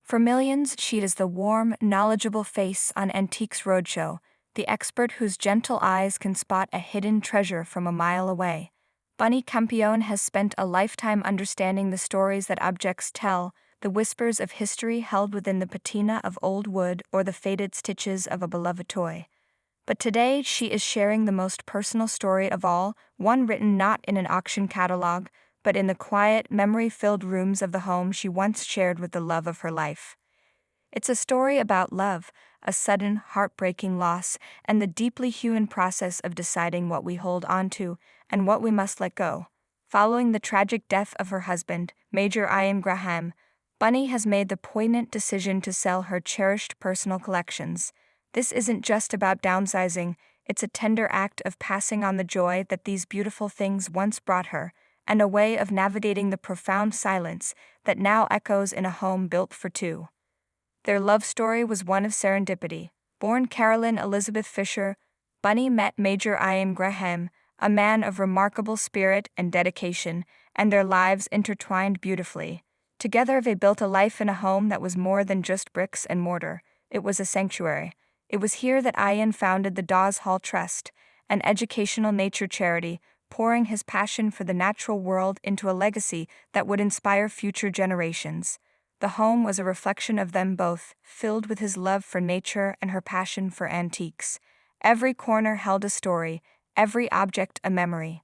For millions, she is the warm, knowledgeable face on Antiques Roadshow, the expert whose gentle eyes can spot a hidden treasure from a mile away. Bunny Campione has spent a lifetime understanding the stories that objects tell, the whispers of history held within the patina of old wood or the faded stitches of a beloved toy. But today, she is sharing the most personal story of all, one written not in an auction catalog, but in the quiet, memory-filled rooms of the home she once shared with the love of her life. It's a story about love, a sudden, heartbreaking loss, and the deeply human process of deciding what we hold on to and what we must let go. Following the tragic death of her husband, Major Ian Graham, Bunny has made the poignant decision to sell her cherished personal collections. This isn't just about downsizing, it's a tender act of passing on the joy that these beautiful things once brought her, and a way of navigating the profound silence that now echoes in a home built for two. Their love story was one of serendipity. Born Carolyn Elizabeth Fisher, Bunny met Major Ian Graham, a man of remarkable spirit and dedication, and their lives intertwined beautifully. Together they built a life in a home that was more than just bricks and mortar. It was a sanctuary. It was here that Ian founded the Dawes Hall Trust, an educational nature charity, pouring his passion for the natural world into a legacy that would inspire future generations. The home was a reflection of them both, filled with his love for nature and her passion for antiques. Every corner held a story, every object a memory.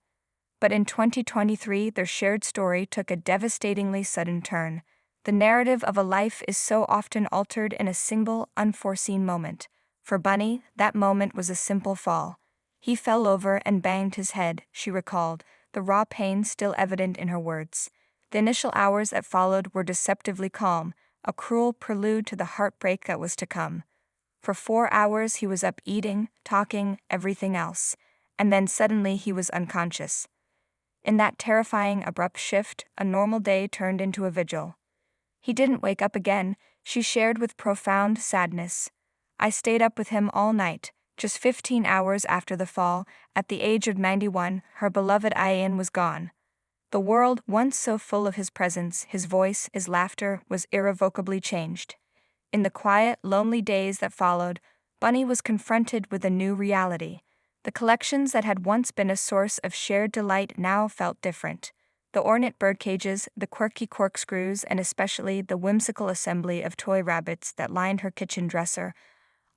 But in 2023, their shared story took a devastatingly sudden turn. The narrative of a life is so often altered in a single, unforeseen moment. For Bunny, that moment was a simple fall. He fell over and banged his head, she recalled, the raw pain still evident in her words. The initial hours that followed were deceptively calm, a cruel prelude to the heartbreak that was to come. For 4 hours he was up eating, talking, everything else, and then suddenly he was unconscious. In that terrifying, abrupt shift, a normal day turned into a vigil. He didn't wake up again, she shared with profound sadness. I stayed up with him all night. Just 15 hours after the fall, at the age of 91, her beloved Ian was gone. The world, once so full of his presence, his voice, his laughter, was irrevocably changed. In the quiet, lonely days that followed, Bunny was confronted with a new reality. The collections that had once been a source of shared delight now felt different. The ornate birdcages, the quirky corkscrews, and especially the whimsical assembly of toy rabbits that lined her kitchen dresser,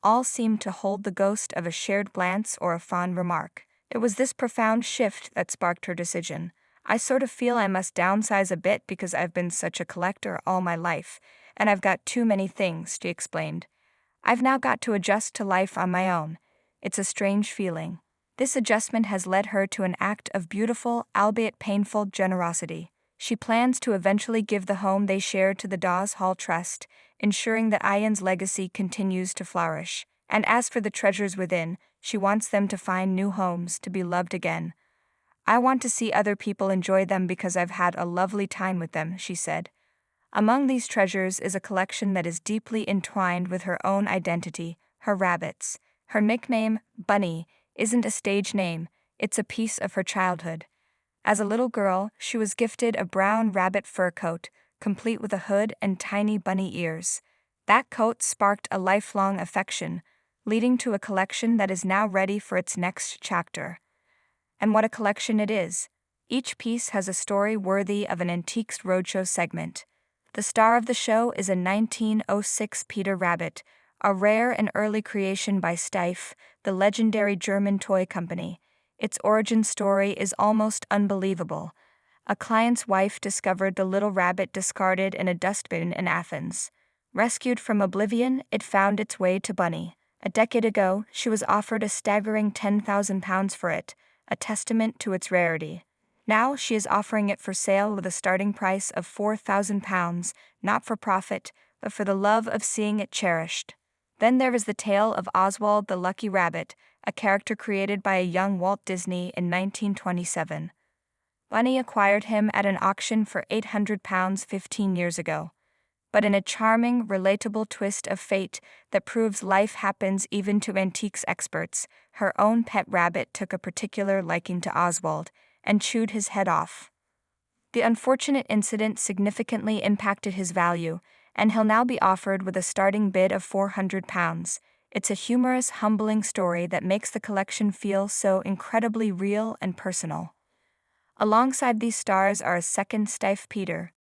all seemed to hold the ghost of a shared glance or a fond remark. It was this profound shift that sparked her decision. I sort of feel I must downsize a bit because I've been such a collector all my life, and I've got too many things, she explained. I've now got to adjust to life on my own. It's a strange feeling. This adjustment has led her to an act of beautiful, albeit painful, generosity. She plans to eventually give the home they share to the Dawes Hall Trust, ensuring that Ian's legacy continues to flourish. And as for the treasures within, she wants them to find new homes, to be loved again. I want to see other people enjoy them because I've had a lovely time with them, she said. Among these treasures is a collection that is deeply entwined with her own identity, her rabbits. Her nickname, Bunny, isn't a stage name, it's a piece of her childhood. As a little girl, she was gifted a brown rabbit fur coat, complete with a hood and tiny bunny ears. That coat sparked a lifelong affection, leading to a collection that is now ready for its next chapter. And what a collection it is. Each piece has a story worthy of an Antiques Roadshow segment. The star of the show is a 1906 Peter Rabbit, a rare and early creation by Steiff, the legendary German toy company. Its origin story is almost unbelievable. A client's wife discovered the little rabbit discarded in a dustbin in Athens. Rescued from oblivion, it found its way to Bunny. A decade ago, she was offered a staggering £10,000 for it, a testament to its rarity. Now she is offering it for sale with a starting price of £4,000, not for profit, but for the love of seeing it cherished. Then there is the tale of Oswald the Lucky Rabbit, a character created by a young Walt Disney in 1927. Bunny acquired him at an auction for £800 15 years ago. But in a charming, relatable twist of fate that proves life happens even to antiques experts, her own pet rabbit took a particular liking to Oswald and chewed his head off. The unfortunate incident significantly impacted his value, and he'll now be offered with a starting bid of £400. It's a humorous, humbling story that makes the collection feel so incredibly real and personal. Alongside these stars are a second Steve Peter,